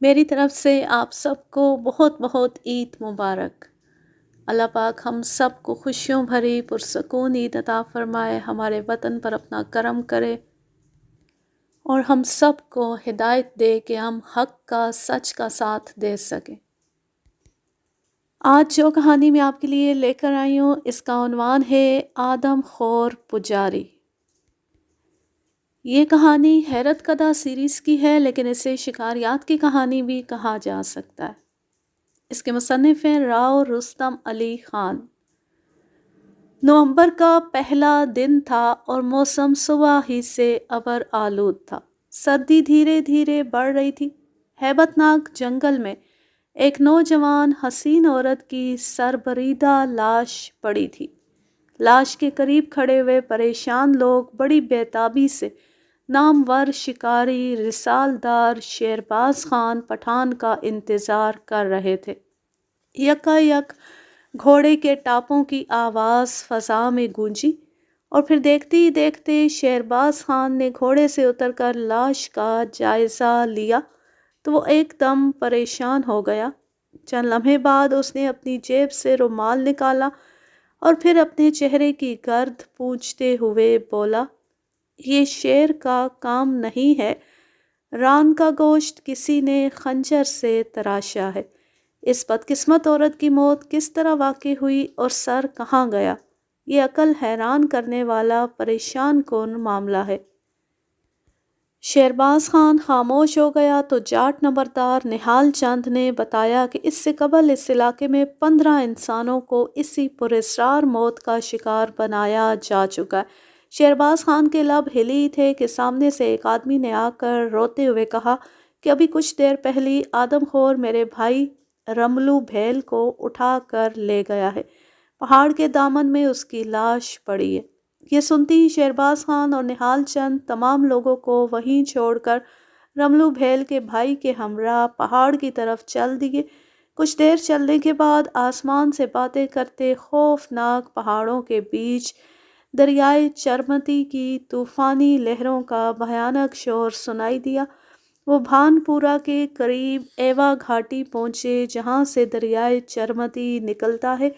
میری طرف سے آپ سب کو بہت بہت عید مبارک۔ اللہ پاک ہم سب کو خوشیوں بھری پرسکون عید عطا فرمائے، ہمارے وطن پر اپنا کرم کرے اور ہم سب کو ہدایت دے کہ ہم حق کا سچ کا ساتھ دے سکیں۔ آج جو کہانی میں آپ کے لیے لے کر آئی ہوں اس کا عنوان ہے آدم خور پجاری۔ یہ کہانی حیرت کدہ سیریز کی ہے، لیکن اسے شکاریات کی کہانی بھی کہا جا سکتا ہے۔ اس کے مصنف ہیں راؤ رستم علی خان۔ نومبر کا پہلا دن تھا اور موسم صبح ہی سے ابر آلود تھا۔ سردی دھیرے دھیرے بڑھ رہی تھی۔ ہیبت ناک جنگل میں ایک نوجوان حسین عورت کی سربریدہ لاش پڑی تھی۔ لاش کے قریب کھڑے ہوئے پریشان لوگ بڑی بےتابی سے نامور شکاری رسالدار شیرباز خان پٹھان کا انتظار کر رہے تھے۔ یکا گھوڑے کے ٹاپوں کی آواز فضا میں گونجی اور پھر دیکھتے ہی دیکھتے شیرباز خان نے گھوڑے سے اتر کر لاش کا جائزہ لیا تو وہ ایک دم پریشان ہو گیا۔ چند لمحے بعد اس نے اپنی جیب سے رومال نکالا اور پھر اپنے چہرے کی گرد پونچھتے ہوئے بولا، یہ شیر کا کام نہیں ہے، ران کا گوشت کسی نے خنجر سے تراشا ہے۔ اس بدقسمت عورت کی موت کس طرح واقع ہوئی اور سر کہاں گیا؟ یہ عقل حیران کرنے والا پریشان کن معاملہ ہے۔ شیرباز خان خاموش ہو گیا تو جاٹ نمبردار نہال چند نے بتایا کہ اس سے قبل اس علاقے میں 15 انسانوں کو اسی پراسرار موت کا شکار بنایا جا چکا ہے۔ شیرباز خان کے لب ہلے ہی تھے کہ سامنے سے ایک آدمی نے آ کر روتے ہوئے کہا کہ ابھی کچھ دیر پہلی آدم خور میرے بھائی رملو بھیل کو اٹھا کر لے گیا ہے، پہاڑ کے دامن میں اس کی لاش پڑی ہے۔ یہ سنتی ہی شیرباز خان اور نہال چند تمام لوگوں کو وہیں چھوڑ کر رملو بھیل کے بھائی کے ہمراہ پہاڑ کی طرف چل دیے۔ کچھ دیر چلنے کے بعد آسمان سے باتیں کرتے خوفناک پہاڑوں کے بیچ دریائے چرمتی کی طوفانی لہروں کا بھیانک شور سنائی دیا۔ وہ بھان پورہ کے قریب ایوا گھاٹی پہنچے جہاں سے دریائے چرمتی نکلتا ہے۔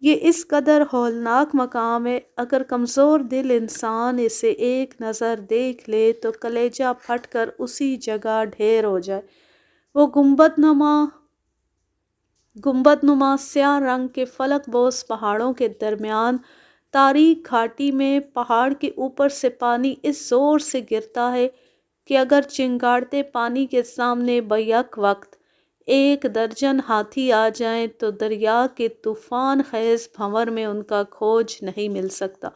یہ اس قدر ہولناک مقام ہے، اگر کمزور دل انسان اسے ایک نظر دیکھ لے تو کلیجہ پھٹ کر اسی جگہ ڈھیر ہو جائے۔ وہ گنبد نما سیاہ رنگ کے فلک بوس پہاڑوں کے درمیان تاریک گھاٹی میں پہاڑ کے اوپر سے پانی اس زور سے گرتا ہے کہ اگر چنگاڑتے پانی کے سامنے بیک وقت 1 درجن ہاتھی آ جائیں تو دریا کے طوفان خیز بھنور میں ان کا کھوج نہیں مل سکتا۔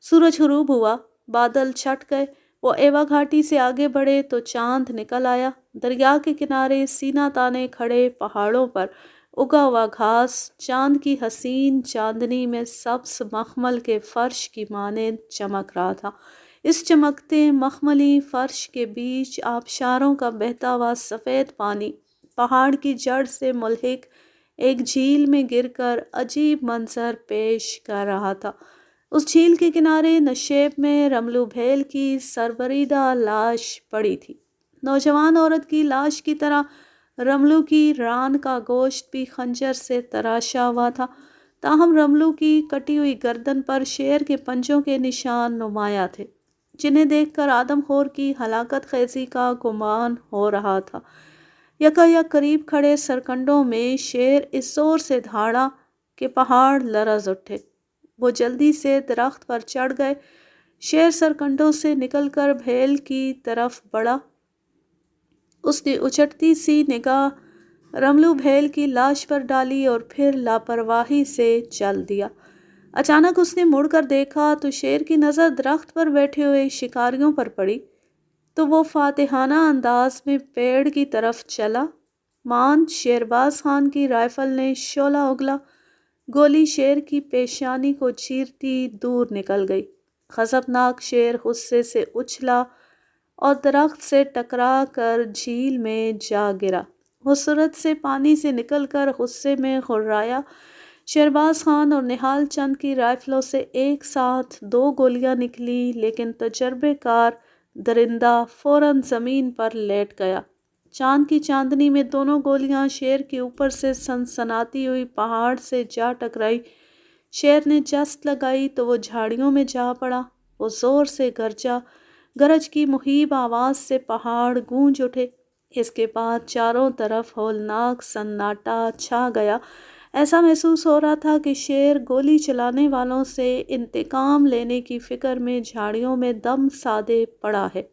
سورج غروب ہوا، بادل چھٹ گئے۔ وہ ایوا گھاٹی سے آگے بڑھے تو چاند نکل آیا۔ دریا کے کنارے سینہ تانے کھڑے پہاڑوں پر اگا ہوا گھاس چاند کی حسین چاندنی میں سبز مخمل کے فرش کی مانند چمک رہا تھا۔ اس چمکتے مخملی فرش کے بیچ آبشاروں کا بہتا ہوا سفید پانی پہاڑ کی جڑ سے ملحق ایک جھیل میں گر کر عجیب منظر پیش کر رہا تھا۔ اس جھیل کے کنارے نشیب میں رملو بھیل کی سربریدہ لاش پڑی تھی۔ نوجوان عورت کی لاش کی طرح رملو کی ران کا گوشت بھی خنجر سے تراشا ہوا تھا، تاہم رملو کی کٹی ہوئی گردن پر شیر کے پنجوں کے نشان نمایاں تھے، جنہیں دیکھ کر آدم خور کی ہلاکت خیزی کا گمان ہو رہا تھا۔ یک قریب کھڑے سرکنڈوں میں شیر اس زور سے دھاڑا کہ پہاڑ لرز اٹھے۔ وہ جلدی سے درخت پر چڑھ گئے۔ شیر سرکنڈوں سے نکل کر بھیل کی طرف بڑھا۔ اس نے اچٹتی سی نگاہ رملو بھیل کی لاش پر ڈالی اور پھر لاپرواہی سے چل دیا۔ اچانک اس نے مڑ کر دیکھا تو شیر کی نظر درخت پر بیٹھے ہوئے شکاریوں پر پڑی، تو وہ فاتحانہ انداز میں پیڑ کی طرف چلا۔ ماند شیرباز خان کی رائفل نے شعلہ اگلا، گولی شیر کی پیشانی کو چیرتی دور نکل گئی۔ غضبناک شیر غصے سے اچھلا اور درخت سے ٹکرا کر جھیل میں جا گرا۔ وہ سرعت سے پانی سے نکل کر غصے میں غرایا۔ شیرباز خان اور نہال چند کی رائفلوں سے ایک ساتھ 2 گولیاں نکلی، لیکن تجربے کار درندہ فوراً زمین پر لیٹ گیا۔ چاند کی چاندنی میں دونوں گولیاں شیر کے اوپر سے سنسناتی ہوئی پہاڑ سے جا ٹکرائی۔ شیر نے جست لگائی تو وہ جھاڑیوں میں جا پڑا۔ وہ زور سے گرجا، گرج کی مہیب آواز سے پہاڑ گونج اٹھے۔ اس کے بعد چاروں طرف ہولناک سناٹا چھا گیا۔ ایسا محسوس ہو رہا تھا کہ شیر گولی چلانے والوں سے انتقام لینے کی فکر میں جھاڑیوں میں دم سادے پڑا ہے۔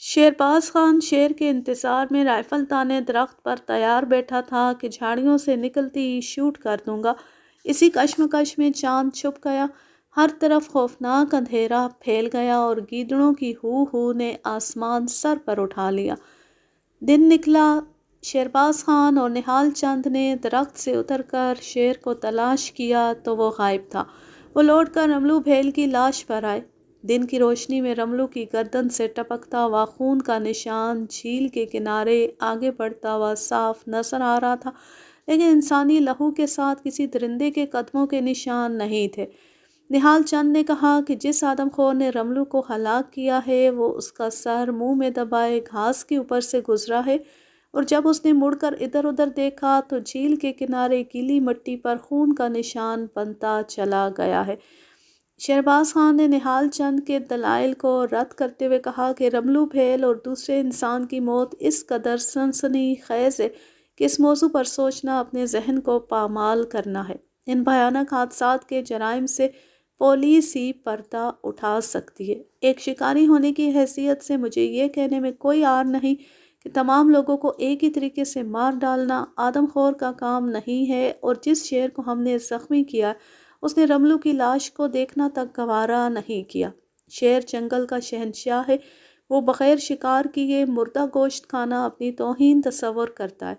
شیرباز خان شیر کے انتظار میں رائفل تانے درخت پر تیار بیٹھا تھا کہ جھاڑیوں سے نکلتی ہی شوٹ کر دوں گا۔ اسی کشمکش میں چاند چھپ گیا، ہر طرف خوفناک اندھیرا پھیل گیا اور گیدڑوں کی ہو ہو نے آسمان سر پر اٹھا لیا۔ دن نکلا۔ شیرباز خان اور نہال چند نے درخت سے اتر کر شیر کو تلاش کیا تو وہ غائب تھا۔ وہ لوٹ کر رملو بھیل کی لاش پر آئے۔ دن کی روشنی میں رملو کی گردن سے ٹپکتا ہوا خون کا نشان جھیل کے کنارے آگے بڑھتا ہوا صاف نظر آ رہا تھا، لیکن انسانی لہو کے ساتھ کسی درندے کے قدموں کے نشان نہیں تھے۔ نہال چند نے کہا کہ جس آدم خور نے رملو کو ہلاک کیا ہے وہ اس کا سر منہ میں دبائے گھاس کے اوپر سے گزرا ہے، اور جب اس نے مڑ کر ادھر ادھر دیکھا تو جھیل کے کنارے گیلی مٹی پر خون کا نشان بنتا چلا گیا ہے۔ شیرباز خان نے نہال چند کے دلائل کو رد کرتے ہوئے کہا کہ رملو بھیل اور دوسرے انسان کی موت اس قدر سنسنی خیز ہے کہ اس موضوع پر سوچنا اپنے ذہن کو پامال کرنا ہے۔ ان بھیانک حادثات کے جرائم سے پولیس ہی پردہ اٹھا سکتی ہے۔ ایک شکاری ہونے کی حیثیت سے مجھے یہ کہنے میں کوئی عار نہیں کہ تمام لوگوں کو ایک ہی طریقے سے مار ڈالنا آدم خور کا کام نہیں ہے، اور جس شیر کو ہم نے زخمی کیا اس نے رملو کی لاش کو دیکھنا تک گوارا نہیں کیا۔ شیر جنگل کا شہنشاہ ہے، وہ بغیر شکار کیے مردہ گوشت کھانا اپنی توہین تصور کرتا ہے۔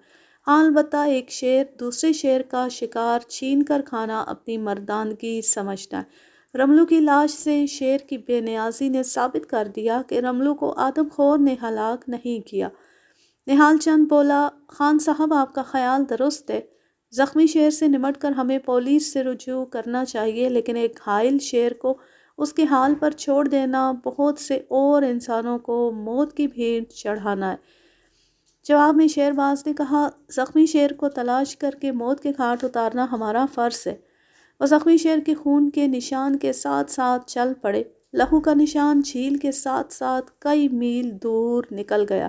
ہاں البتہ ایک شیر دوسرے شیر کا شکار چھین کر کھانا اپنی مردانگی سمجھتا ہے۔ رملو کی لاش سے شیر کی بے نیازی نے ثابت کر دیا کہ رملو کو آدم خور نے ہلاک نہیں کیا۔ نہال چند بولا، خان صاحب آپ کا خیال درست ہے، زخمی شیر سے نمٹ کر ہمیں پولیس سے رجوع کرنا چاہیے، لیکن ایک گھائل شیر کو اس کے حال پر چھوڑ دینا بہت سے اور انسانوں کو موت کی بھیٹ چڑھانا ہے۔ جواب میں شیرباز نے کہا، زخمی شیر کو تلاش کر کے موت کے گھاٹ اتارنا ہمارا فرض ہے۔ وہ زخمی شیر کے خون کے نشان کے ساتھ ساتھ چل پڑے۔ لہو کا نشان جھیل کے ساتھ ساتھ کئی میل دور نکل گیا۔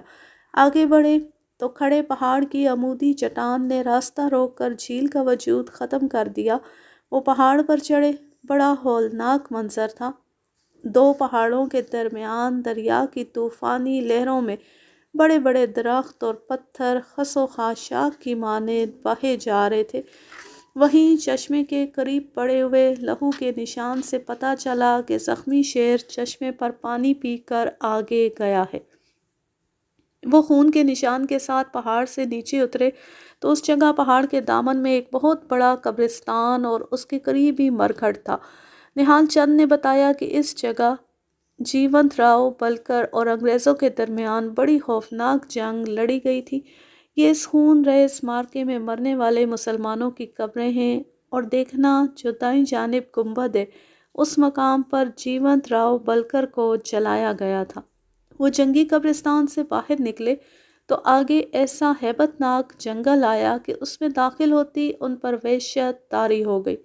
آگے بڑھے تو کھڑے پہاڑ کی عمودی چٹان نے راستہ روک کر جھیل کا وجود ختم کر دیا۔ وہ پہاڑ پر چڑھے، بڑا ہولناک منظر تھا۔ دو پہاڑوں کے درمیان دریا کی طوفانی لہروں میں بڑے بڑے درخت اور پتھر خس و خاشاک کی مانند بہے جا رہے تھے۔ وہیں چشمے کے قریب پڑے ہوئے لہو کے نشان سے پتہ چلا کہ زخمی شیر چشمے پر پانی پی کر آگے گیا ہے۔ وہ خون کے نشان کے ساتھ پہاڑ سے نیچے اترے تو اس جگہ پہاڑ کے دامن میں ایک بہت بڑا قبرستان اور اس کے قریب ہی مرگھٹ تھا۔ نہال چند نے بتایا کہ اس جگہ جیونت راؤ بلکر اور انگریزوں کے درمیان بڑی خوفناک جنگ لڑی گئی تھی۔ یہ اس خون ریز معرکے میں مرنے والے مسلمانوں کی قبریں ہیں، اور دیکھنا جو دائیں جانب گنبد ہے، اس مقام پر جیونت راؤ بلکر کو جلایا گیا تھا۔ وہ جنگی قبرستان سے باہر نکلے تو آگے ایسا ہیبت ناک جنگل آیا کہ اس میں داخل ہوتی ان پر وحشت طاری ہو گئی۔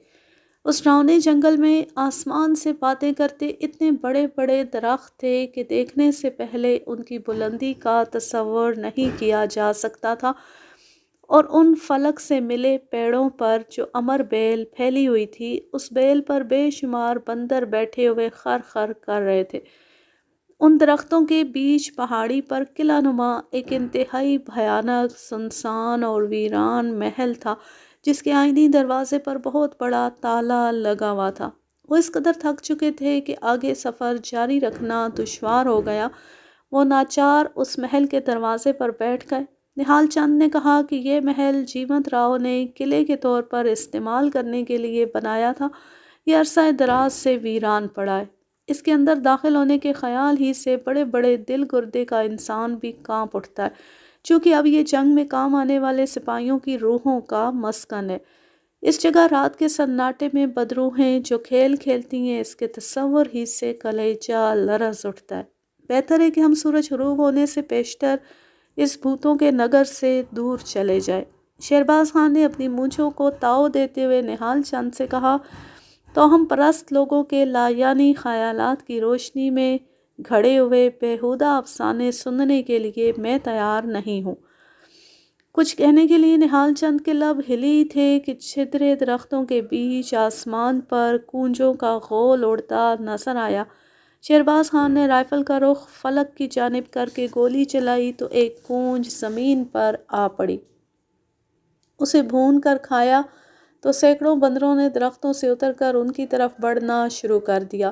اس ڈراؤنے جنگل میں آسمان سے باتیں کرتے اتنے بڑے بڑے درخت تھے کہ دیکھنے سے پہلے ان کی بلندی کا تصور نہیں کیا جا سکتا تھا، اور ان فلک سے ملے پیڑوں پر جو امر بیل پھیلی ہوئی تھی، اس بیل پر بے شمار بندر بیٹھے ہوئے خر خر کر رہے تھے۔ ان درختوں کے بیچ پہاڑی پر قلعہ نما ایک انتہائی بھیانک، سنسان اور ویران محل تھا، جس کے آئینی دروازے پر بہت بڑا تالا لگا ہوا تھا۔ وہ اس قدر تھک چکے تھے کہ آگے سفر جاری رکھنا دشوار ہو گیا۔ وہ ناچار اس محل کے دروازے پر بیٹھ گئے۔ نہال چند نے کہا کہ یہ محل جیونت راؤ نے قلعے کے طور پر استعمال کرنے کے لیے بنایا تھا۔ یہ عرصہ دراز سے ویران پڑا ہے۔ اس کے اندر داخل ہونے کے خیال ہی سے بڑے بڑے دل گردے کا انسان بھی کانپ اٹھتا ہے، چونکہ اب یہ جنگ میں کام آنے والے سپاہیوں کی روحوں کا مسکن ہے۔ اس جگہ رات کے سناٹے میں بدروحیں جو کھیل کھیلتی ہیں، اس کے تصور ہی سے کلیجہ لرز اٹھتا ہے۔ بہتر ہے کہ ہم سورج غروب ہونے سے پیشتر اس بھوتوں کے نگر سے دور چلے جائیں۔ شہرباز خان نے اپنی مونچھوں کو تاؤ دیتے ہوئے نہال چند سے کہا، تو ہم پرست لوگوں کے لایعنی خیالات کی روشنی میں گھڑے ہوئے بیہودہ افسانے سننے کے لیے میں تیار نہیں ہوں۔ کچھ کہنے کے لیے نہال چند کے لب ہلے ہی تھے کہ چھترے درختوں کے بیچ آسمان پر کونجوں کا غول اڑتا نظر آیا۔ شہرباز خان نے رائفل کا رخ فلک کی جانب کر کے گولی چلائی تو ایک کونج زمین پر آ پڑی۔ اسے بھون کر کھایا تو سینکڑوں بندروں نے درختوں سے اتر کر ان کی طرف بڑھنا شروع کر دیا۔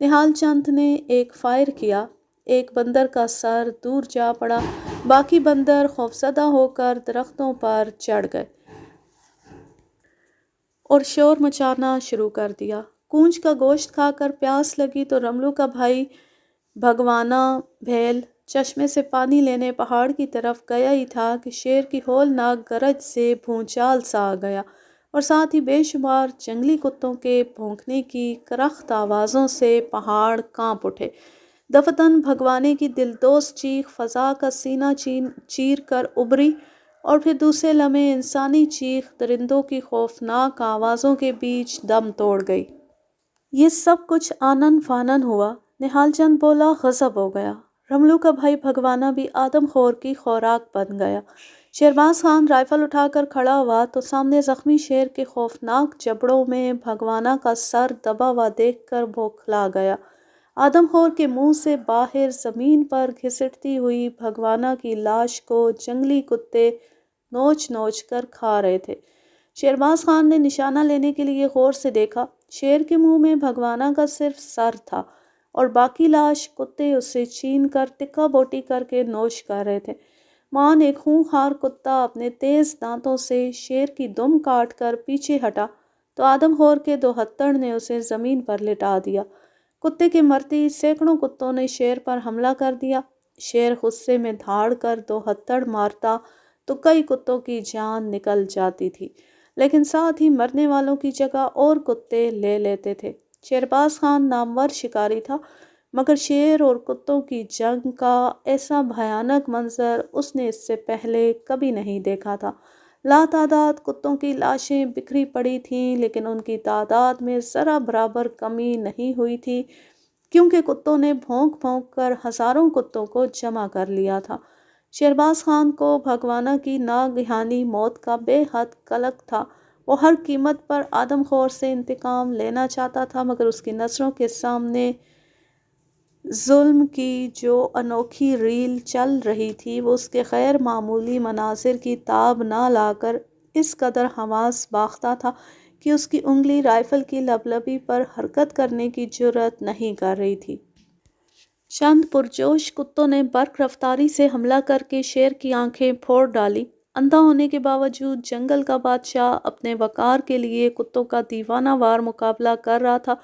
نہال چند نے ایک فائر کیا، ایک بندر کا سر دور جا پڑا، باقی بندر خوفزدہ ہو کر درختوں پر چڑھ گئے اور شور مچانا شروع کر دیا۔ کونج کا گوشت کھا کر پیاس لگی تو رملو کا بھائی بھگوانا بھیل چشمے سے پانی لینے پہاڑ کی طرف گیا ہی تھا کہ شیر کی ہولناک گرج سے بھونچال سا آ گیا اور ساتھ ہی بے شمار جنگلی کتوں کے بھونکنے کی کرخت آوازوں سے پہاڑ کانپ اٹھے۔ دفتن بھگوانے کی دلدوز چیخ فضا کا سینہ چیر کر ابھری اور پھر دوسرے لمحے انسانی چیخ درندوں کی خوفناک آوازوں کے بیچ دم توڑ گئی۔ یہ سب کچھ آنن فانن ہوا۔ نہال چند بولا، غضب ہو گیا۔ رملو کا بھائی بھگوانا بھی آدم خور کی خوراک بن گیا۔ شہرباز خان رائفل اٹھا کر کھڑا ہوا تو سامنے زخمی شیر کے خوفناک جبڑوں میں بھگوانا کا سر دبا ہوا دیکھ کر بوکھلا گیا۔ آدم خور کے منہ سے باہر زمین پر گھسٹتی ہوئی بھگوانا کی لاش کو جنگلی کتے نوچ نوچ کر کھا رہے تھے۔ شہرباز خان نے نشانہ لینے کے لیے غور سے دیکھا۔ شیر کے منہ میں بھگوانا کا صرف سر تھا اور باقی لاش کتے اسے چھین کر ٹکا بوٹی کر کے نوش کر رہے تھے۔ مان ایک خونخوار کتا اپنے تیز دانتوں سے شیر کی دم کاٹ کر پیچھے ہٹا تو آدم خور کے دو ہتھڑ نے اسے زمین پر لٹا دیا۔ کتے کے مرتے ہی سینکڑوں کتوں نے شیر پر حملہ کر دیا۔ شیر غصے میں دھاڑ کر دو ہتھڑ مارتا تو کئی کتوں کی جان نکل جاتی تھی، لیکن ساتھ ہی مرنے والوں کی جگہ اور کتے لے لیتے تھے۔ شہرباز خان نامور شکاری تھا، مگر شیر اور کتوں کی جنگ کا ایسا بھیانک منظر اس نے اس سے پہلے کبھی نہیں دیکھا تھا۔ لاتعداد کتوں کی لاشیں بکھری پڑی تھیں، لیکن ان کی تعداد میں ذرا برابر کمی نہیں ہوئی تھی، کیونکہ کتوں نے بھونک بھونک کر ہزاروں کتوں کو جمع کر لیا تھا۔ شہرباز خان کو بھگوانا کی ناگہانی موت کا بے حد قلق تھا۔ وہ ہر قیمت پر آدم خور سے انتقام لینا چاہتا تھا، مگر اس کی نظروں کے سامنے ظلم کی جو انوکھی ریل چل رہی تھی وہ اس کے غیر معمولی مناظر کی تاب نہ لا کر اس قدر حواس باختہ تھا کہ اس کی انگلی رائفل کی لبلبی پر حرکت کرنے کی جرأت نہیں کر رہی تھی۔ چند پرجوش کتوں نے برق رفتاری سے حملہ کر کے شیر کی آنکھیں پھوڑ ڈالی۔ اندھا ہونے کے باوجود جنگل کا بادشاہ اپنے وقار کے لیے کتوں کا دیوانہ وار مقابلہ کر رہا تھا۔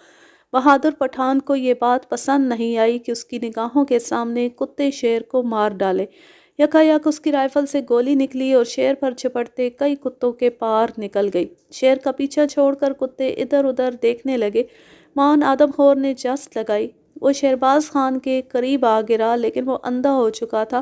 بہادر پٹھان کو یہ بات پسند نہیں آئی کہ اس کی نگاہوں کے سامنے کتے شیر کو مار ڈالے۔ یکا یک اس کی رائفل سے گولی نکلی اور شیر پر جھپٹتے کئی کتوں کے پار نکل گئی۔ شیر کا پیچھا چھوڑ کر کتے ادھر ادھر دیکھنے لگے۔ مان آدم خور نے جست لگائی۔ وہ شہرباز خان کے قریب آ گرا، لیکن وہ اندھا ہو چکا تھا،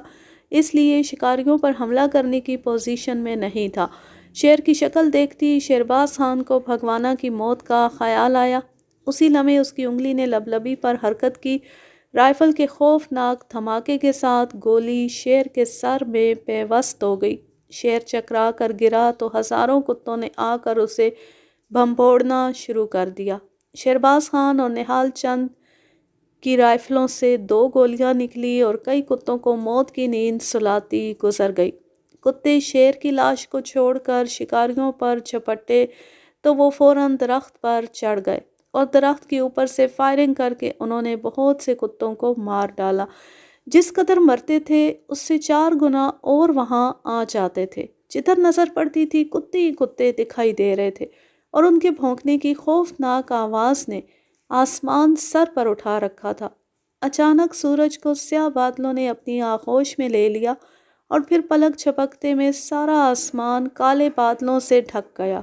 اس لیے شکاریوں پر حملہ کرنے کی پوزیشن میں نہیں تھا۔ شیر کی شکل دیکھتی ہی شہرباز خان کو بھگوانا کی موت کا خیال آیا۔ اسی لمحے اس کی انگلی نے لبلبی پر حرکت کی۔ رائفل کے خوفناک دھماکے کے ساتھ گولی شیر کے سر میں پیوست ہو گئی۔ شیر چکرا کر گرا تو ہزاروں کتوں نے آ کر اسے بھنبوڑنا شروع کر دیا۔ شہرباز خان اور نہال چند کی رائفلوں سے 2 گولیاں نکلی اور کئی کتوں کو موت کی نیند سلاتی گزر گئی۔ کتے شیر کی لاش کو چھوڑ کر شکاریوں پر جھپٹے تو وہ فوراً درخت پر چڑھ گئے اور درخت کے اوپر سے فائرنگ کر کے انہوں نے بہت سے کتوں کو مار ڈالا۔ جس قدر مرتے تھے اس سے 4 گنا اور وہاں آ جاتے تھے۔ جدھر نظر پڑتی تھی کتے ہی کتے دکھائی دے رہے تھے اور ان کے بھونکنے کی خوفناک آواز نے آسمان سر پر اٹھا رکھا تھا۔ اچانک سورج کو سیاہ بادلوں نے اپنی آغوش میں لے لیا اور پھر پلک جھپکتے میں سارا آسمان کالے بادلوں سے ڈھک گیا۔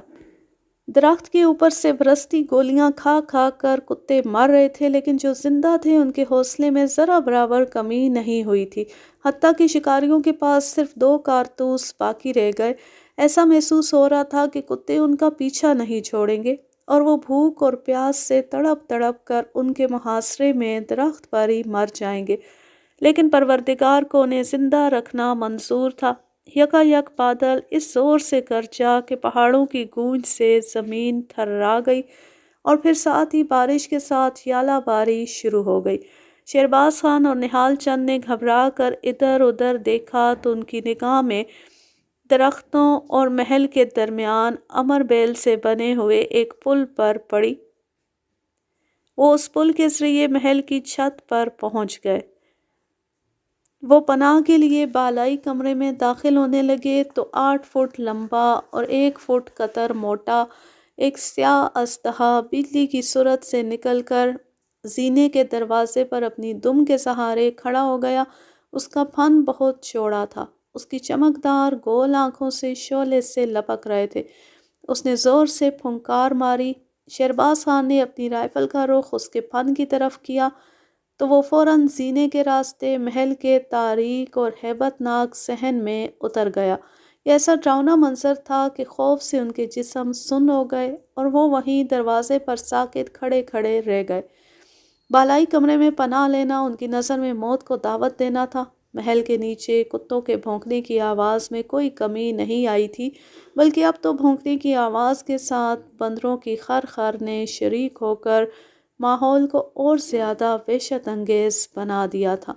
درخت کے اوپر سے برستی گولیاں کھا کھا کر کتے مر رہے تھے، لیکن جو زندہ تھے ان کے حوصلے میں ذرا برابر کمی نہیں ہوئی تھی۔ حتیٰ کہ شکاریوں کے پاس صرف 2 کارتوس باقی رہ گئے۔ ایسا محسوس ہو رہا تھا کہ کتے ان کا پیچھا نہیں چھوڑیں گے اور وہ بھوک اور پیاس سے تڑپ تڑپ کر ان کے محاصرے میں درخت پر ہی مر جائیں گے۔ لیکن پروردگار کو انہیں زندہ رکھنا منظور تھا۔ یکا یک بادل اس زور سے گرجا کہ پہاڑوں کی گونج سے زمین تھرا گئی اور پھر ساتھ ہی بارش کے ساتھ یالہ باری شروع ہو گئی۔ شہرباز خان اور نہال چند نے گھبرا کر ادھر ادھر دیکھا تو ان کی نگاہ میں درختوں اور محل کے درمیان امر بیل سے بنے ہوئے ایک پل پر پڑی۔ وہ اس پل کے ذریعے محل کی چھت پر پہنچ گئے۔ وہ پناہ کے لیے بالائی کمرے میں داخل ہونے لگے تو 8 فٹ لمبا اور 1 فٹ قطر موٹا ایک سیاہ اژدہا بجلی کی صورت سے نکل کر زینے کے دروازے پر اپنی دم کے سہارے کھڑا ہو گیا۔ اس کا پھن بہت چوڑا تھا، اس کی چمکدار گول آنکھوں سے شعلے سے لپک رہے تھے۔ اس نے زور سے پھنکار ماری۔ شہرباز خان نے اپنی رائفل کا رخ اس کے پھن کی طرف کیا تو وہ فوراً زینے کے راستے محل کے تاریک اور ہیبت ناک صحن میں اتر گیا۔ یہ ایسا ڈراؤنا منظر تھا کہ خوف سے ان کے جسم سن ہو گئے اور وہ وہیں دروازے پر ساکت کھڑے کھڑے رہ گئے۔ بالائی کمرے میں پناہ لینا ان کی نظر میں موت کو دعوت دینا تھا۔ محل کے نیچے کتوں کے بھونکنے کی آواز میں کوئی کمی نہیں آئی تھی، بلکہ اب تو بھونکنے کی آواز کے ساتھ بندروں کی خرخر نے شریک ہو کر ماحول کو اور زیادہ وحشت انگیز بنا دیا تھا۔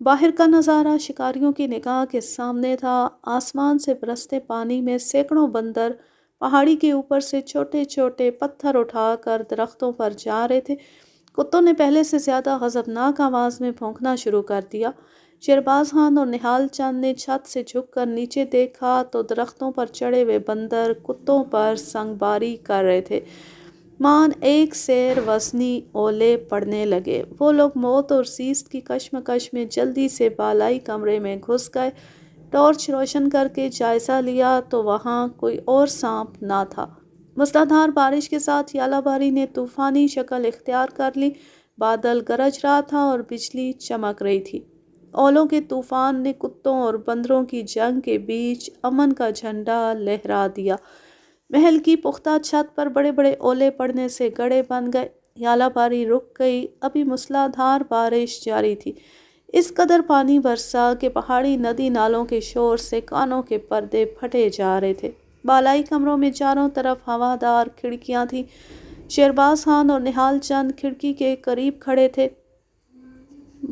باہر کا نظارہ شکاریوں کی نگاہ کے سامنے تھا۔ آسمان سے برستے پانی میں سینکڑوں بندر پہاڑی کے اوپر سے چھوٹے چھوٹے پتھر اٹھا کر درختوں پر جا رہے تھے۔ کتوں نے پہلے سے زیادہ غضبناک آواز میں بھونکنا شروع کر دیا۔ شہرباز خان اور نہال چند نے چھت سے جھک کر نیچے دیکھا تو درختوں پر چڑھے ہوئے بندر کتوں پر سنگ باری کر رہے تھے۔ مان ایک سیر وزنی اولے پڑنے لگے۔ وہ لوگ موت اور زیست کی کشمکش میں جلدی سے بالائی کمرے میں گھس گئے۔ ٹارچ روشن کر کے جائزہ لیا تو وہاں کوئی اور سانپ نہ تھا۔ موسلادھار بارش کے ساتھ یالہ باری نے طوفانی شکل اختیار کر لی۔ بادل گرج رہا تھا اور بجلی چمک رہی تھی۔ اولوں کے طوفان نے کتوں اور بندروں کی جنگ کے بیچ امن کا جھنڈا لہرا دیا۔ محل کی پختہ چھت پر بڑے بڑے اولے پڑنے سے گڑھے بن گئے۔ یالہ باری رک گئی۔ ابھی موسلادھار بارش جاری تھی۔ اس قدر پانی برسا کہ پہاڑی ندی نالوں کے شور سے کانوں کے پردے پھٹے جا رہے تھے۔ بالائی کمروں میں چاروں طرف ہوادار کھڑکیاں تھیں۔ شہرباز خان اور نہال چند کھڑکی کے قریب کھڑے تھے۔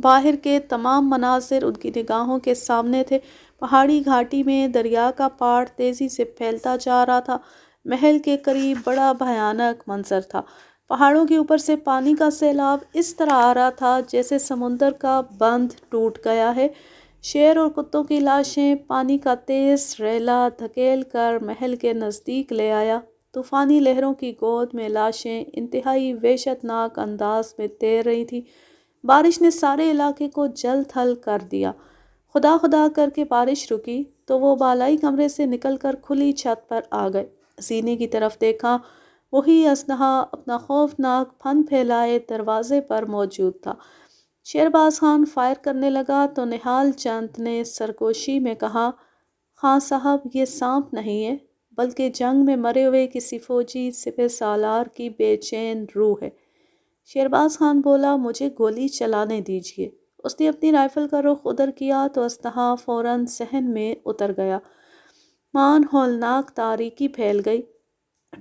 باہر کے تمام مناظر ان کی نگاہوں کے سامنے تھے۔ پہاڑی گھاٹی میں دریا کا پاڑ تیزی سے پھیلتا جا رہا تھا۔ محل کے قریب بڑا بھیانک منظر تھا۔ پہاڑوں کے اوپر سے پانی کا سیلاب اس طرح آ رہا تھا جیسے سمندر کا بند ٹوٹ گیا ہے۔ شیر اور کتوں کی لاشیں پانی کا تیز ریلا دھکیل کر محل کے نزدیک لے آیا۔ طوفانی لہروں کی گود میں لاشیں انتہائی وحشت ناک انداز میں تیر رہی تھیں۔ بارش نے سارے علاقے کو جل تھل کر دیا۔ خدا خدا کر کے بارش رکی تو وہ بالائی کمرے سے نکل کر کھلی چھت پر آ گئے۔ زینے کی طرف دیکھا، وہی اژدہا اپنا خوفناک پھن پھیلائے دروازے پر موجود تھا۔ شہرباز خان فائر کرنے لگا تو نہال چند نے سرگوشی میں کہا، خان صاحب یہ سانپ نہیں ہے، بلکہ جنگ میں مرے ہوئے کسی فوجی سپہ سالار کی بے چین روح ہے۔ شہرباز خان بولا، مجھے گولی چلانے دیجیے۔ اس نے اپنی رائفل کا رخ ادھر کیا تو اژدہا فوراً صحن میں اتر گیا۔ مان ہولناک تاریکی پھیل گئی۔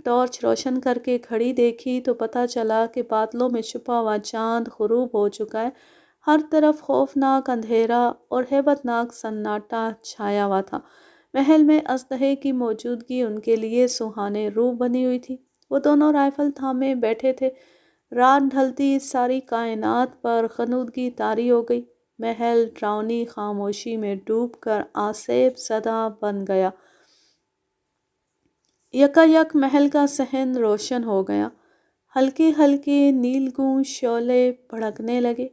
ٹارچ روشن کر کے گھڑی دیکھی تو پتہ چلا کہ بادلوں میں چھپا ہوا چاند غروب ہو چکا ہے۔ ہر طرف خوفناک اندھیرا اور ہیبت ناک سناٹا چھایا ہوا تھا۔ محل میں اژدہے کی موجودگی ان کے لیے سہانے روح بنی ہوئی تھی۔ وہ دونوں رائفل تھامے بیٹھے تھے۔ رات ڈھلتی ساری کائنات پر غنودگی طاری ہو گئی۔ محل ڈراؤنی خاموشی میں ڈوب کر آسیب زدہ بن گیا۔ یکا یک محل کا صحن روشن ہو گیا۔ ہلکے ہلکے نیلگوں شعلے بھڑکنے لگے۔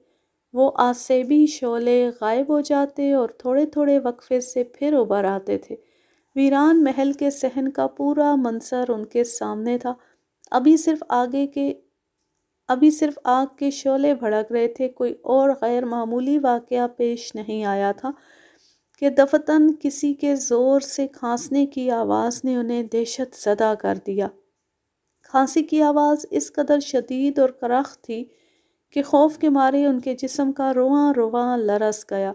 وہ آسیبی شعلے غائب ہو جاتے اور تھوڑے تھوڑے وقفے سے پھر ابھر آتے تھے۔ ویران محل کے صحن کا پورا منظر ان کے سامنے تھا۔ ابھی صرف ابھی صرف آگ کے شعلے بھڑک رہے تھے، کوئی اور غیر معمولی واقعہ پیش نہیں آیا تھا کہ دفتن کسی کے زور سے کھانسنے کی آواز نے انہیں دہشت زدہ کر دیا۔ کھانسی کی آواز اس قدر شدید اور کرخ تھی کہ خوف کے مارے ان کے جسم کا رواں رواں لرز گیا۔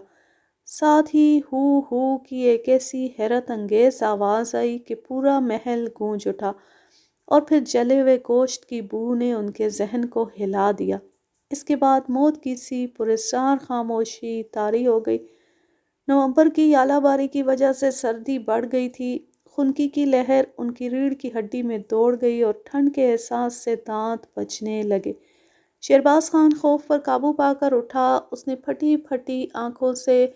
ساتھ ہی ہو ہو کی ایک ایسی حیرت انگیز آواز آئی کہ پورا محل گونج اٹھا، اور پھر جلے ہوئے گوشت کی بو نے ان کے ذہن کو ہلا دیا۔ اس کے بعد موت کی سی پراسرار خاموشی طاری ہو گئی۔ نومبر کی آلہ باری کی وجہ سے سردی بڑھ گئی تھی۔ خنکی کی لہر ان کی ریڑھ کی ہڈی میں دوڑ گئی اور ٹھنڈ کے احساس سے دانت بجنے لگے۔ شہرباز خان خوف پر قابو پا کر اٹھا۔ اس نے پھٹی پھٹی آنکھوں سے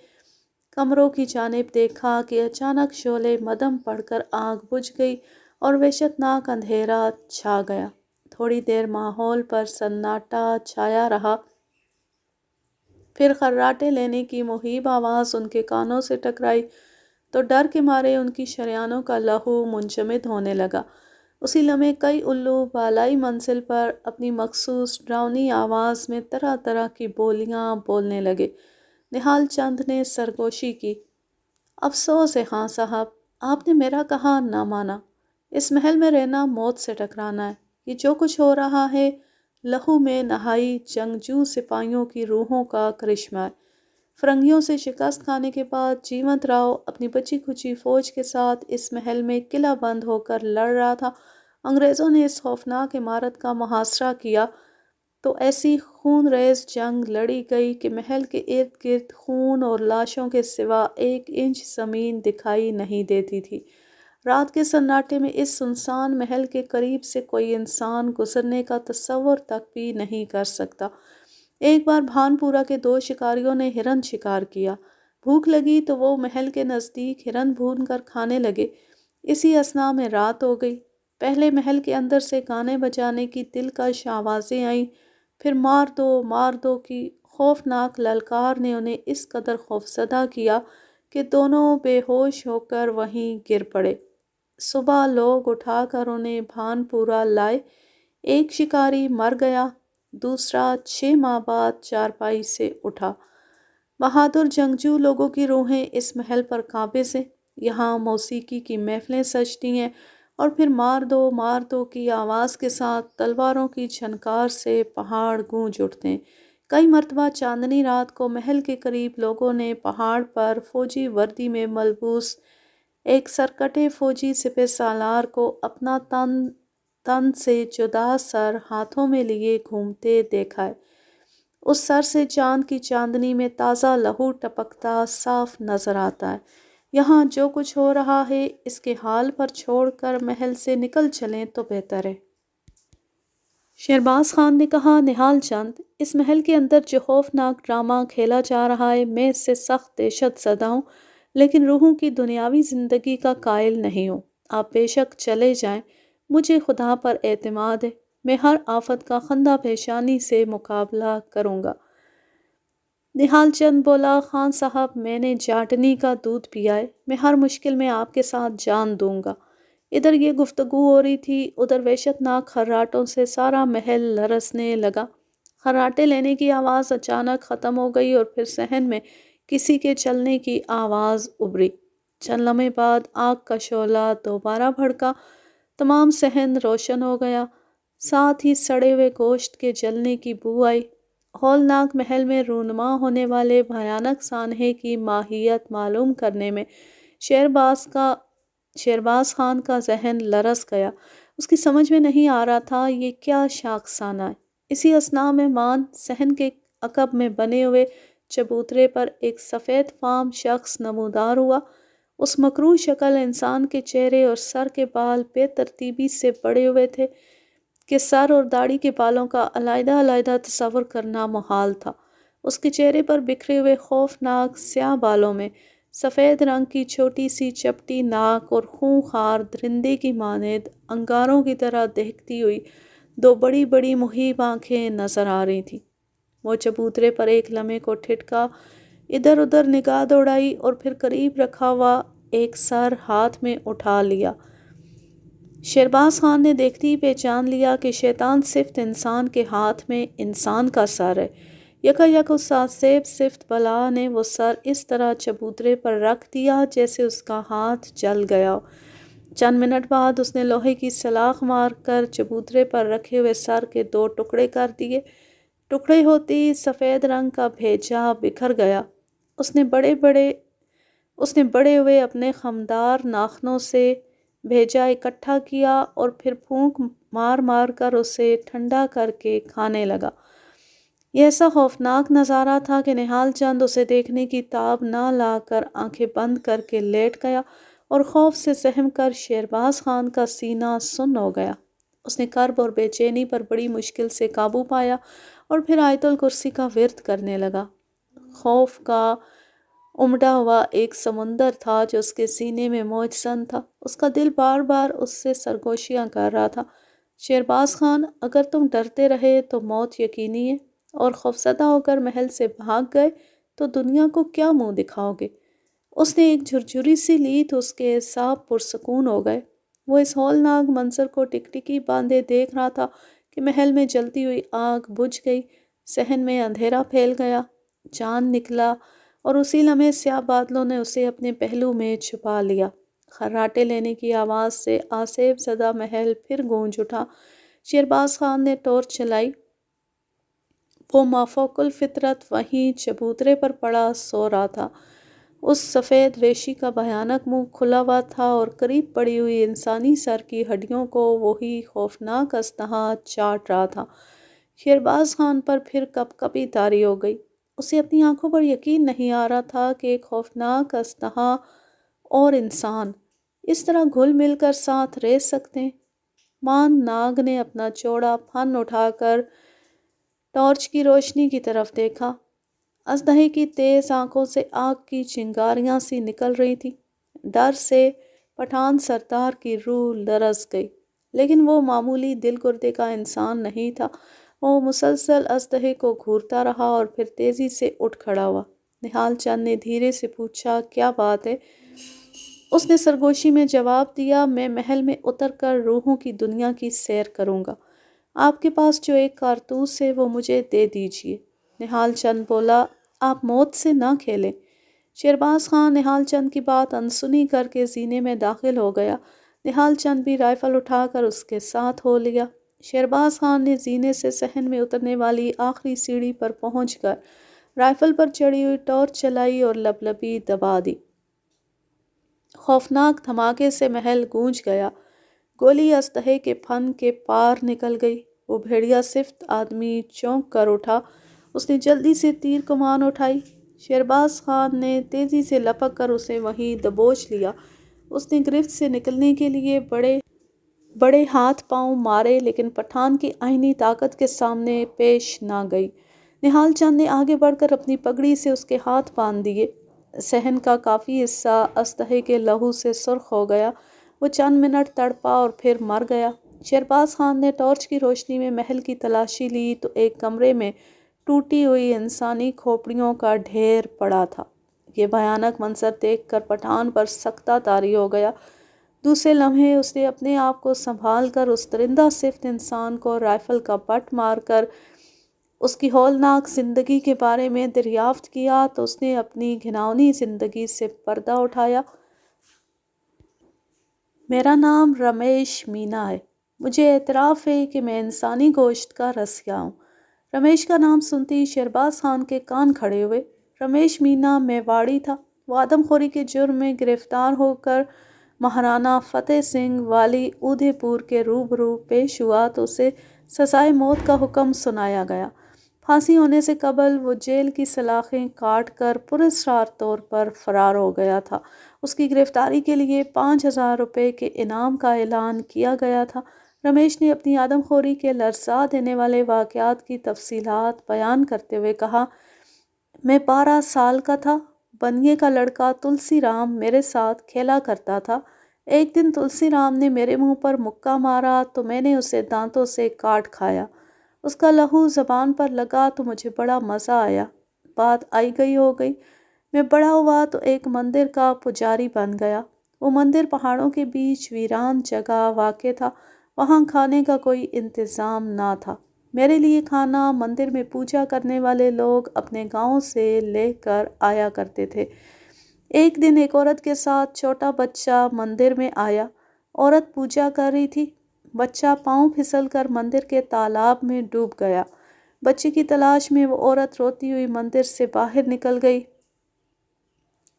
کمروں کی جانب دیکھا کہ اچانک شعلے مدھم پڑ کر آگ بجھ گئی اور وحشتناک اندھیرا چھا گیا۔ تھوڑی دیر ماحول پر سناٹا چھایا رہا، پھر خراٹے لینے کی مہیب آواز ان کے کانوں سے ٹکرائی تو ڈر کے مارے ان کی شریانوں کا لہو منجمد ہونے لگا۔ اسی لمحے کئی الو بالائی منزل پر اپنی مخصوص ڈراؤنی آواز میں طرح طرح کی بولیاں بولنے لگے۔ نہال چند نے سرگوشی کی، افسوس ہے خان صاحب، آپ نے میرا کہا نہ مانا۔ اس محل میں رہنا موت سے ٹکرانا ہے۔ یہ جو کچھ ہو رہا ہے لہو میں نہائی جنگجو سپاہیوں کی روحوں کا کرشمہ ہے۔ فرنگیوں سے شکست کھانے کے بعد جیونت راؤ اپنی بچی کھچی فوج کے ساتھ اس محل میں قلعہ بند ہو کر لڑ رہا تھا۔ انگریزوں نے اس خوفناک عمارت کا محاصرہ کیا تو ایسی خون ریز جنگ لڑی گئی کہ محل کے ارد گرد خون اور لاشوں کے سوا 1 انچ زمین دکھائی نہیں دیتی تھی۔ رات کے سناٹے میں اس سنسان محل کے قریب سے کوئی انسان گزرنے کا تصور تک بھی نہیں کر سکتا۔ ایک بار بھانپورہ کے 2 شکاریوں نے ہرن شکار کیا۔ بھوک لگی تو وہ محل کے نزدیک ہرن بھون کر کھانے لگے۔ اسی اثناء میں رات ہو گئی۔ پہلے محل کے اندر سے گانے بجانے کی دلکش آوازیں آئیں، پھر مار دو کی خوفناک للکار نے انہیں اس قدر خوفزدہ کیا کہ دونوں بے ہوش ہو کر وہیں گر پڑے۔ صبح لوگ اٹھا کر انہیں بھانپورہ لائے۔ ایک شکاری مر گیا، دوسرا 6 ماہ بعد چارپائی سے اٹھا۔ بہادر جنگجو لوگوں کی روحیں اس محل پر قابض ہیں۔ یہاں موسیقی کی محفلیں سجتی ہیں اور پھر مار دو کی آواز کے ساتھ تلواروں کی جھنکار سے پہاڑ گونج اٹھتے ہیں۔ کئی مرتبہ چاندنی رات کو محل کے قریب لوگوں نے پہاڑ پر فوجی وردی میں ملبوس ایک سرکٹے فوجی سپہ سالار کو اپنا تن سے جدا سر ہاتھوں میں لیے گھومتے دیکھا ہے۔ اس سر سے چاند کی چاندنی میں تازہ لہو ٹپکتا صاف نظر آتا ہے۔ یہاں جو کچھ ہو رہا ہے اس کے حال پر چھوڑ کر محل سے نکل چلیں تو بہتر ہے۔ شہرباز خان نے کہا، نہال چند، اس محل کے اندر جو خوفناک ڈرامہ کھیلا جا رہا ہے میں اس سے سخت دہشت زدہ ہوں، لیکن روحوں کی دنیاوی زندگی کا قائل نہیں ہوں۔ آپ بے شک چلے جائیں، مجھے خدا پر اعتماد ہے، میں ہر آفت کا خندہ پیشانی سے مقابلہ کروں گا۔ نہال چند بولا، خان صاحب، میں نے جاٹنی کا دودھ پیا ہے، میں ہر مشکل میں آپ کے ساتھ جان دوں گا۔ ادھر یہ گفتگو ہو رہی تھی، ادھر وحشتناک خراٹوں سے سارا محل لرزنے لگا۔ خراٹے لینے کی آواز اچانک ختم ہو گئی اور پھر صحن میں کسی کے چلنے کی آواز ابھری۔ چند لمحے بعد آگ کا شعلہ دوبارہ بھڑکا، تمام صحن روشن ہو گیا، ساتھ ہی سڑے ہوئے گوشت کے جلنے کی بو آئی۔ ہولناک محل میں رونما ہونے والے بھیانک سانحے کی ماہیت معلوم کرنے میں شہرباز خان کا ذہن لرز گیا۔ اس کی سمجھ میں نہیں آ رہا تھا یہ کیا شاخسانہ ہے۔ اسی اثناء میں مان صحن کے عقب میں بنے ہوئے چبوترے پر ایک سفید فام شخص نمودار ہوا۔ اس مکروہ شکل انسان کے چہرے اور سر کے بال بے ترتیبی سے بڑھے ہوئے تھے کہ سر اور داڑھی کے بالوں کا علیحدہ علیحدہ تصور کرنا محال تھا۔ اس کے چہرے پر بکھرے ہوئے خوفناک سیاہ بالوں میں سفید رنگ کی چھوٹی سی چپٹی ناک اور خونخوار درندے کی مانند انگاروں کی طرح دہکتی ہوئی 2 بڑی بڑی مہیب آنکھیں نظر آ رہی تھیں۔ وہ چبوترے پر ایک لمحے کو ٹھٹکا، ادھر ادھر نگاہ دوڑائی اور پھر قریب رکھا ہوا ایک سر ہاتھ میں اٹھا لیا۔ شہرباز خان نے دیکھتے ہی پہچان لیا کہ شیطان صفت انسان کے ہاتھ میں انسان کا سر ہے۔ یکا یک اس آصیب صفت بلا نے وہ سر اس طرح چبوترے پر رکھ دیا جیسے اس کا ہاتھ جل گیا۔ چند منٹ بعد اس نے لوہے کی سلاخ مار کر چبوترے پر رکھے ہوئے سر کے 2 ٹکڑے کر دیے۔ ٹکڑے ہوتے ہی سفید رنگ کا بھیجا بکھر گیا۔ اس نے بڑے ہوئے اپنے خمدار ناخنوں سے بھیجا اکٹھا کیا اور پھر پھونک مار مار کر اسے ٹھنڈا کر کے کھانے لگا۔ یہ ایسا خوفناک نظارہ تھا کہ نہال چند اسے دیکھنے کی تاب نہ لا کر آنکھیں بند کر کے لیٹ گیا اور خوف سے سہم کر شہرباز خان کا سینہ سن ہو گیا۔ اس نے کرب اور بے چینی پر بڑی مشکل سے قابو پایا اور پھر آیت الکرسی کا ورد کرنے لگا۔ خوف کا امڈا ہوا ایک سمندر تھا جو اس کے سینے میں موج زن تھا۔ اس کا دل بار بار اس سے سرگوشیاں کر رہا تھا۔ شہرباز خان، اگر تم ڈرتے رہے تو موت یقینی ہے اور خوفزدہ ہو کر محل سے بھاگ گئے تو دنیا کو کیا منہ دکھاؤ گے؟ اس نے ایک جھرجھری سی لی تو اس کے اعصاب پرسکون ہو گئے۔ وہ اس ہولناک منظر کو ٹکٹکی باندھے دیکھ رہا تھا کہ محل میں جلتی ہوئی آگ بجھ گئی، صحن میں اندھیرا پھیل گیا، چاند نکلا اور اسی لمحے سیاہ بادلوں نے اسے اپنے پہلو میں چھپا لیا۔ خراٹے لینے کی آواز سے آسیب زدہ محل پھر گونج اٹھا۔ شہرباز خان نے ٹارچ چلائی۔ وہ مافوق الفطرت وہیں چبوترے پر پڑا سو رہا تھا۔ اس سفید ویشی کا بھیانک منہ کھلا ہوا تھا اور قریب پڑی ہوئی انسانی سر کی ہڈیوں کو وہی خوفناک اژدہا چاٹ رہا تھا۔ شہرباز خان پر پھر کپکپی طاری ہو گئی۔ اسے اپنی آنکھوں پر یقین نہیں آ رہا تھا کہ ایک خوفناک اژدہا اور انسان اس طرح گھل مل کر ساتھ رہ سکتے ہیں۔ مان ناگ نے اپنا چوڑا پھن اٹھا کر ٹارچ کی روشنی کی طرف دیکھا۔ اژدہے کی تیز آنکھوں سے آگ کی چنگاریاں سی نکل رہی تھی۔ ڈر سے پٹھان سردار کی روح لرز گئی، لیکن وہ معمولی دل گردے کا انسان نہیں تھا۔ وہ مسلسل اژدہے کو گھورتا رہا اور پھر تیزی سے اٹھ کھڑا ہوا۔ نہال چند نے دھیرے سے پوچھا، کیا بات ہے؟ اس نے سرگوشی میں جواب دیا، میں محل میں اتر کر روحوں کی دنیا کی سیر کروں گا۔ آپ کے پاس جو ایک کارتوس ہے وہ مجھے دے دیجیے۔ نہال چند بولا، آپ موت سے نہ کھیلیں۔ شہرباز خان نہال چند کی بات انسنی کر کے زینے میں داخل ہو گیا۔ نہال چند بھی رائفل اٹھا کر اس کے ساتھ ہو لیا۔ شہرباز خان نے زینے سے صحن میں اترنے والی آخری سیڑھی پر پہنچ کر رائفل پر چڑھی ہوئی ٹارچ چلائی اور لبلبی دبا دی۔ خوفناک دھماکے سے محل گونج گیا۔ گولی اژدہے کے پھن کے پار نکل گئی۔ وہ بھیڑیا صفت آدمی چونک کر اٹھا۔ اس نے جلدی سے تیر کمان اٹھائی۔ شہرباز خان نے تیزی سے لپک کر اسے وہیں دبوچ لیا۔ اس نے گرفت سے نکلنے کے لیے بڑے ہاتھ پاؤں مارے، لیکن پٹھان کی آئینی طاقت کے سامنے پیش نہ گئی۔ نہال چند نے آگے بڑھ کر اپنی پگڑی سے اس کے ہاتھ باندھ دیے۔ صحن کا کافی حصہ اژدہے کے لہو سے سرخ ہو گیا۔ وہ چند منٹ تڑپا اور پھر مر گیا۔ شہرباز خان نے ٹارچ کی روشنی میں محل کی تلاشی لی تو ایک کمرے میں ٹوٹی ہوئی انسانی کھوپڑیوں کا ڈھیر پڑا تھا۔ یہ بھیانک منظر دیکھ کر پٹھان پر سکتہ طاری ہو گیا۔ دوسرے لمحے اس نے اپنے آپ کو سنبھال کر اس درندہ صفت انسان کو رائفل کا بٹ مار کر اس کی ہولناک زندگی کے بارے میں دریافت کیا تو اس نے اپنی گھناؤنی زندگی سے پردہ اٹھایا۔ میرا نام رمیش مینا ہے۔ مجھے اعتراف ہے کہ میں انسانی گوشت کا رسیا ہوں۔ رمیش کا نام سنتے ہی شہرباز خان کے کان کھڑے ہوئے۔ رمیش مینا میواڑی تھا۔ وہ آدم خوری کے جرم میں گرفتار ہو کر مہارانا فتح سنگھ والی اودھے پور کے روبرو پیش ہوا تو اسے سزائے موت کا حکم سنایا گیا۔ پھانسی ہونے سے قبل وہ جیل کی سلاخیں کاٹ کر پراسرار طور پر فرار ہو گیا تھا۔ اس کی گرفتاری کے لیے 5,000 روپے کے انعام کا اعلان کیا گیا تھا۔ رمیش نے اپنی آدم خوری کے لرزا دینے والے واقعات کی تفصیلات بیان کرتے ہوئے کہا، میں 12 سال کا تھا۔ بنیے کا لڑکا تلسی رام میرے ساتھ کھیلا کرتا تھا۔ ایک دن تلسی رام نے میرے منہ پر مکہ مارا تو میں نے اسے دانتوں سے کاٹ کھایا۔ اس کا لہو زبان پر لگا تو مجھے بڑا مزہ آیا۔ بات آئی گئی ہو گئی۔ میں بڑا ہوا تو ایک مندر کا پجاری بن گیا۔ وہ مندر پہاڑوں کے بیچ ویران جگہ واقع تھا۔ وہاں کھانے کا کوئی انتظام نہ تھا۔ میرے لیے کھانا مندر میں پوجا کرنے والے لوگ اپنے گاؤں سے لے کر آیا کرتے تھے۔ ایک دن ایک عورت کے ساتھ چھوٹا بچہ مندر میں آیا۔ عورت پوجا کر رہی تھی۔ بچہ پاؤں پھسل کر مندر کے تالاب میں ڈوب گیا۔ بچے کی تلاش میں وہ عورت روتی ہوئی مندر سے باہر نکل گئی۔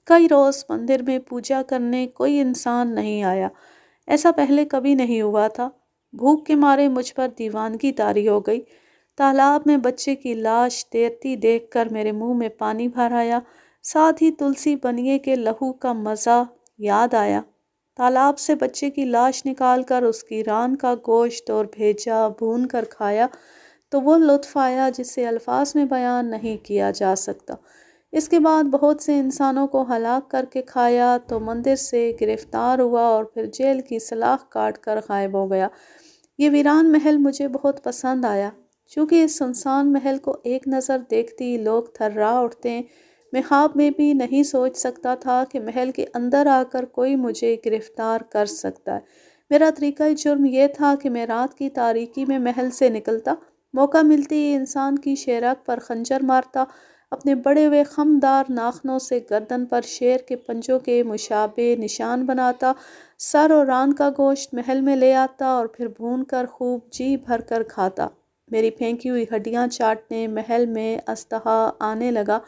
کئی روز مندر میں پوجا کرنے کوئی انسان نہیں آیا۔ ایسا پہلے کبھی نہیں ہوا تھا۔ بھوک کے مارے مجھ پر دیوانگی طاری ہو گئی۔ تالاب میں بچے کی لاش تیرتی دیکھ کر میرے منہ میں پانی بھر آیا۔ ساتھ ہی تلسی بنیے کے لہو کا مزہ یاد آیا۔ تالاب سے بچے کی لاش نکال کر اس کی ران کا گوشت اور بھیجا بھون کر کھایا تو وہ لطف آیا جسے الفاظ میں بیان نہیں کیا جا سکتا۔ اس کے بعد بہت سے انسانوں کو ہلاک کر کے کھایا تو مندر سے گرفتار ہوا اور پھر جیل کی سلاخ کاٹ کر غائب ہو گیا۔ یہ ویران محل مجھے بہت پسند آیا۔ چونکہ اس سنسان محل کو ایک نظر دیکھتے ہی لوگ تھرا اٹھتے ہیں، میں خواب میں بھی نہیں سوچ سکتا تھا کہ محل کے اندر آ کر کوئی مجھے گرفتار کر سکتا ہے۔ میرا طریقہ جرم یہ تھا کہ میں رات کی تاریکی میں محل سے نکلتا، موقع ملتے ہی انسان کی شیرک پر خنجر مارتا، اپنے بڑے ہوئے خمدار ناخنوں سے گردن پر شیر کے پنجوں کے مشابہ نشان بناتا، سر اور ران کا گوشت محل میں لے آتا اور پھر بھون کر خوب جی بھر کر کھاتا۔ میری پھینکی ہوئی ہڈیاں چاٹنے محل میں اژدہا آنے لگا۔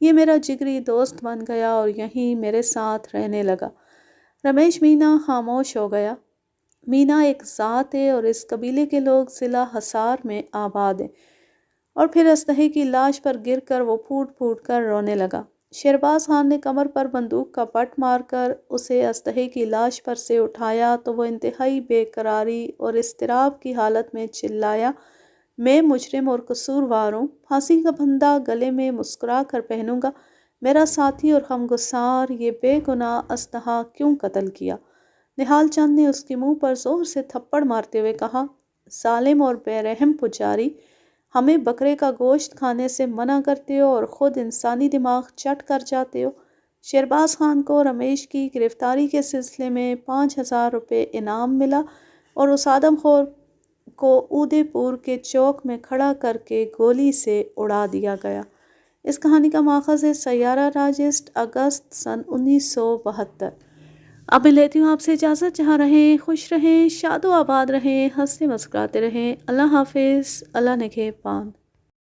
یہ میرا جگری دوست بن گیا اور یہیں میرے ساتھ رہنے لگا۔ رمیش مینا خاموش ہو گیا۔ مینا ایک ذات ہے اور اس قبیلے کے لوگ ضلع حصار میں آباد ہیں۔ اور پھر اژدہے کی لاش پر گر کر وہ پھوٹ پھوٹ کر رونے لگا۔ شہرباز خان نے کمر پر بندوق کا پٹ مار کر اسے اژدہے کی لاش پر سے اٹھایا تو وہ انتہائی بے قراری اور اضطراب کی حالت میں چلایا، میں مجرم اور قصوروار ہوں، پھانسی کا پھندا گلے میں مسکرا کر پہنوں گا۔ میرا ساتھی اور غمگسار یہ بے گناہ اژدہا کیوں قتل کیا؟ نہال چند نے اس کے منہ پر زور سے تھپڑ مارتے ہوئے کہا، ظالم اور بے رحم پجاری، ہمیں بکرے کا گوشت کھانے سے منع کرتے ہو اور خود انسانی دماغ چٹ کر جاتے ہو۔ شہرباز خان کو رمیش کی گرفتاری کے سلسلے میں 5,000 روپے انعام ملا اور اس آدم خور کو اودے پور کے چوک میں کھڑا کر کے گولی سے اڑا دیا گیا۔ اس کہانی کا ماخذ ہے سیارہ ڈائجسٹ، اگست سن 1972۔ اب میں لیتی ہوں آپ سے اجازت۔ جہاں رہیں خوش رہیں، شاد و آباد رہیں، ہنستے مسکراتے رہیں۔ اللہ حافظ، اللہ نگہبان۔